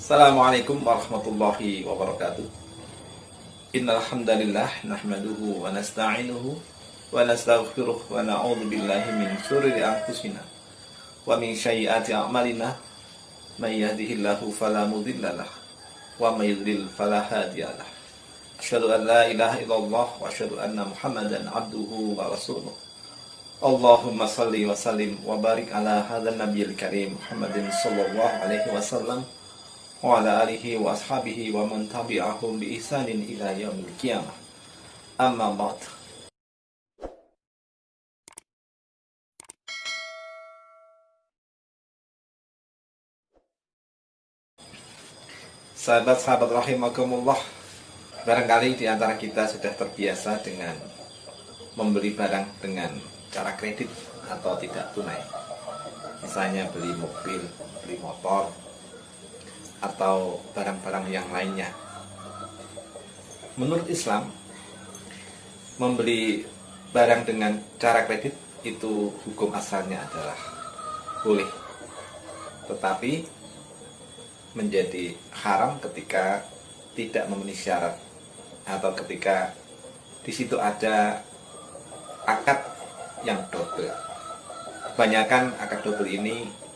Assalamualaikum warahmatullahi wabarakatuh. Innal hamdalillah nahmaduhu wa nasta'inuhu wa nastaghfiruh wa na'udzu billahi min shururi anfusina wa min sayyiati a'malina may yahdihillahu fala mudhillalah wa may yudlil fala hadiyalah. Asyhadu an la ilaha illallah wa asyhadu anna Muhammadan abduhu wa rasuluh. Allahumma salli wa sallim wa barik ala hadzal nabiyil karim Muhammadin sallallahu alaihi wasallam wa ala alihi wa ashabihi wa man tabi'ahum bi ihsanin ila yaumil qiyamah. Amma ba'd. Sahabat-sahabat rahimakumullah, barangkali di antara kita sudah terbiasa dengan membeli barang dengan cara kredit atau tidak tunai. Misalnya beli mobil, beli motor, atau barang-barang yang lainnya. Menurut Islam, membeli barang dengan cara kredit itu hukum asalnya adalah boleh, tetapi menjadi haram ketika tidak memenuhi syarat atau ketika di situ ada akad yang double. Kebanyakan akad double ini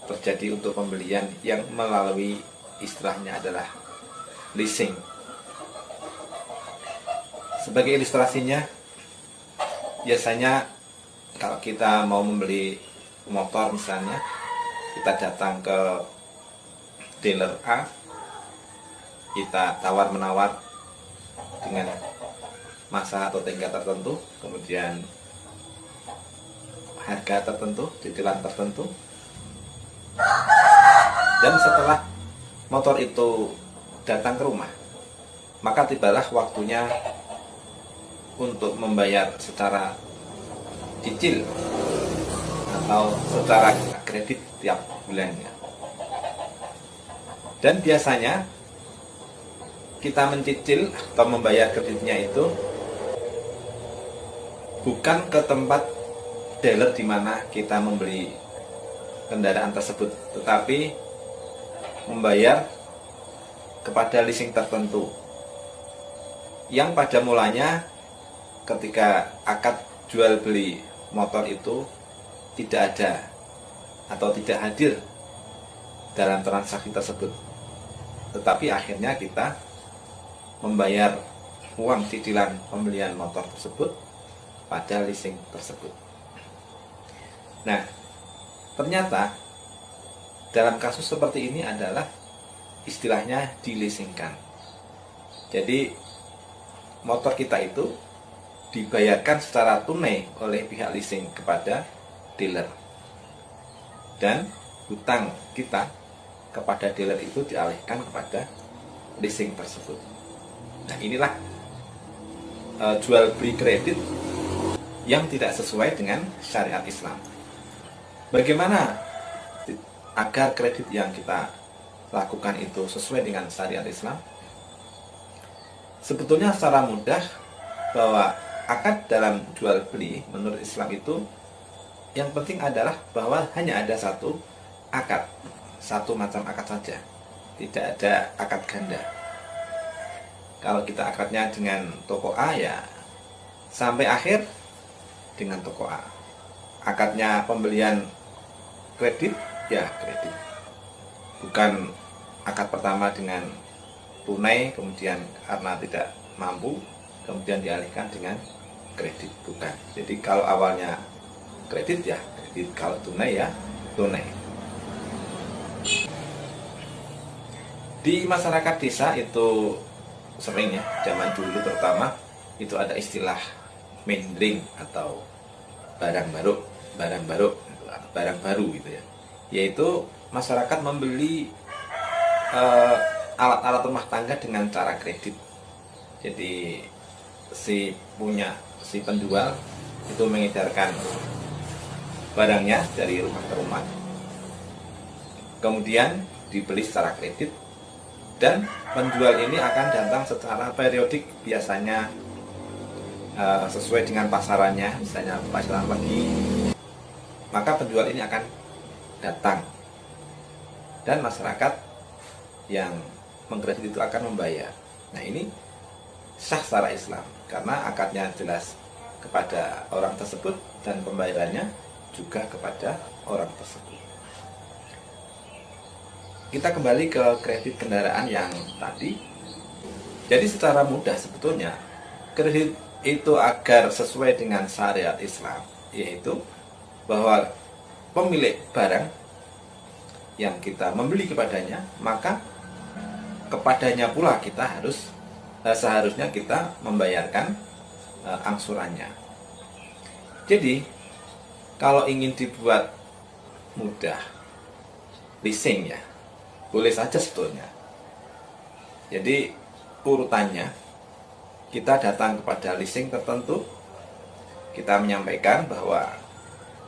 terjadi untuk pembelian yang melalui istilahnya adalah leasing. Sebagai ilustrasinya, biasanya kalau kita mau membeli motor misalnya, kita datang ke dealer A, kita tawar-menawar dengan masa atau tingkat tertentu, kemudian harga tertentu, cicilan tertentu. Dan setelah motor itu datang ke rumah, maka tibalah waktunya untuk membayar secara cicil atau secara kredit tiap bulannya. Dan biasanya kita mencicil atau membayar kreditnya itu bukan ke tempat dealer di mana kita membeli kendaraan tersebut, tetapi membayar kepada leasing tertentu yang pada mulanya ketika akad jual beli motor itu tidak ada atau tidak hadir dalam transaksi tersebut, tetapi akhirnya kita membayar uang cicilan pembelian motor tersebut pada leasing tersebut. Nah, ternyata dalam kasus seperti ini adalah istilahnya dileasingkan. Jadi motor kita itu dibayarkan secara tunai oleh pihak leasing kepada dealer, dan hutang kita kepada dealer itu dialihkan kepada leasing tersebut. Nah, inilah jual beli kredit yang tidak sesuai dengan syariat Islam. Bagaimana agar kredit yang kita lakukan itu sesuai dengan syariat Islam? Sebetulnya secara mudah bahwa akad dalam jual beli menurut Islam itu yang penting adalah bahwa hanya ada satu akad, satu macam akad saja, tidak ada akad ganda. Kalau kita akadnya dengan toko A, ya sampai akhir dengan toko A. Akadnya pembelian kredit, ya kredit. Bukan akad pertama dengan tunai, kemudian karena tidak mampu, kemudian dialihkan dengan kredit. Bukan. Jadi kalau awalnya kredit, ya kredit. Kalau tunai, ya tunai. Di masyarakat desa itu sering, ya, zaman dulu terutama, itu ada istilah mendring atau barang baru gitu ya, yaitu masyarakat membeli alat-alat rumah tangga dengan cara kredit. Jadi si penjual itu mengedarkan barangnya dari rumah ke rumah, kemudian dibeli secara kredit, dan penjual ini akan datang secara periodik, biasanya sesuai dengan pasarannya. Misalnya pasaran pagi, maka penjual ini akan datang dan masyarakat yang mengkredit itu akan membayar. Nah, ini sah secara Islam karena akadnya jelas kepada orang tersebut dan pembayarannya juga kepada orang tersebut. Kita kembali ke kredit kendaraan yang tadi. Jadi secara mudah sebetulnya kredit itu agar sesuai dengan syariat Islam, yaitu bahwa pemilik barang yang kita membeli kepadanya, maka kepadanya pula kita seharusnya kita membayarkan angsurannya. Jadi kalau ingin dibuat mudah leasing ya, boleh saja sebetulnya. Jadi urutannya, kita datang kepada leasing tertentu, kita menyampaikan bahwa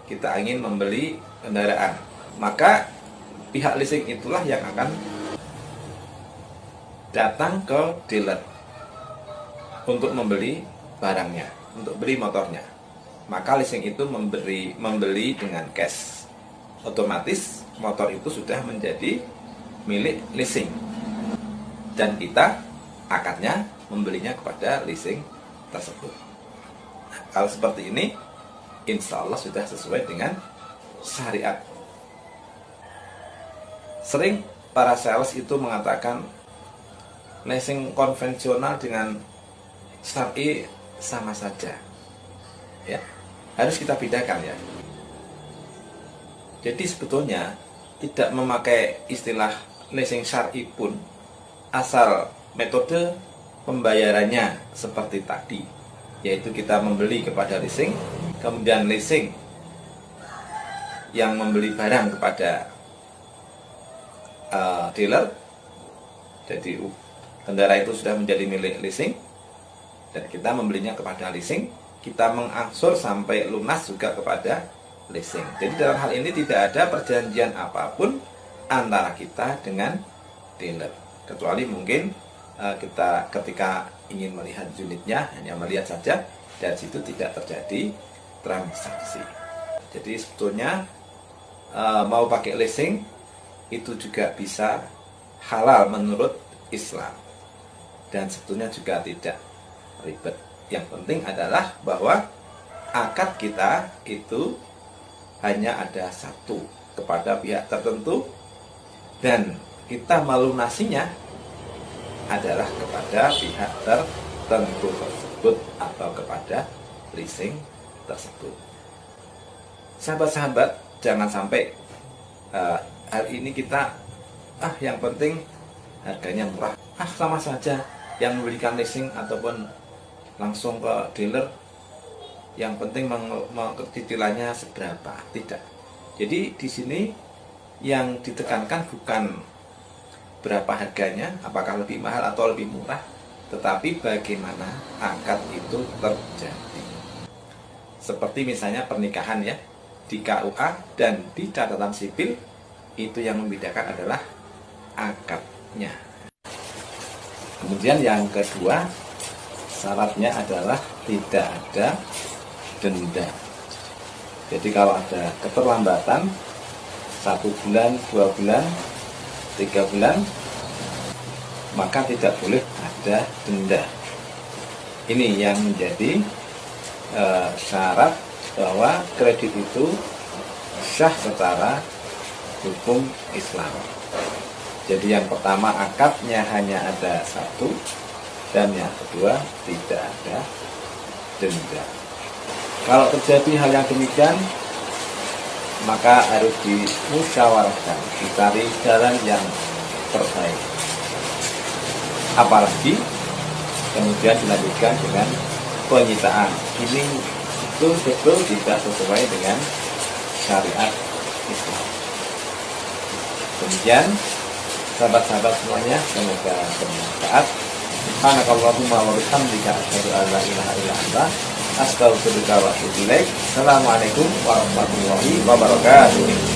kita ingin membeli kendaraan, maka pihak leasing itulah yang akan datang ke dealer untuk membeli barangnya, untuk beli motornya. Maka leasing itu membeli dengan cash. Otomatis motor itu sudah menjadi milik leasing, dan kita akadnya membelinya kepada leasing tersebut. Nah, kalau seperti ini, insya Allah sudah sesuai dengan syariat. Sering para sales itu mengatakan leasing konvensional dengan syar'i sama saja. Ya, harus kita bedakan ya. Jadi sebetulnya tidak memakai istilah leasing syar'i pun, asal metode pembayarannya seperti tadi, yaitu kita membeli kepada leasing, kemudian leasing yang membeli barang kepada dealer. Jadi kendaraan itu sudah menjadi milik leasing dan kita membelinya kepada leasing, kita mengangsur sampai lunas juga kepada leasing. Jadi dalam hal ini tidak ada perjanjian apapun antara kita dengan dealer, kecuali mungkin kita ketika ingin melihat unitnya hanya melihat saja, dan situ tidak terjadi transaksi. Jadi sebetulnya mau pakai leasing itu juga bisa halal menurut Islam, dan sebetulnya juga tidak ribet. Yang penting adalah bahwa akad kita itu hanya ada satu kepada pihak tertentu, dan kita melunasinya adalah kepada pihak tertentu tersebut atau kepada leasing tersebut. Sahabat-sahabat, jangan sampai hari ini kita yang penting harganya murah, sama saja yang memberikan leasing ataupun langsung ke dealer, yang penting cicilannya seberapa. Tidak. Jadi di sini yang ditekankan bukan berapa harganya, apakah lebih mahal atau lebih murah, tetapi bagaimana akad itu terjadi. Seperti misalnya pernikahan ya, di KUA dan di catatan sipil, itu yang membedakan adalah akadnya. Kemudian yang kedua, syaratnya adalah tidak ada denda. Jadi kalau ada keterlambatan 1 bulan, 2 bulan, 3 bulan, maka tidak boleh ada denda. Ini yang menjadi syarat bahwa kredit itu sah secara hukum Islam. Jadi yang pertama, akadnya hanya ada satu, dan yang kedua tidak ada denda. Kalau terjadi hal yang demikian, maka harus dimusyawarahkan, dicari jalan yang terbaik. Apalagi kemudian dilanjutkan dengan penyitaan. Ini betul-betul tidak sesuai dengan syariat Islam. Demikian sahabat-sahababat semuanya, semoga bermanfaat. Subhanakallahumma wa bihamdika asyhadu an la ilaha illa anta astaghfiruka wa atubu ilaik. Assalamualaikum warahmatullahi wabarakatuh.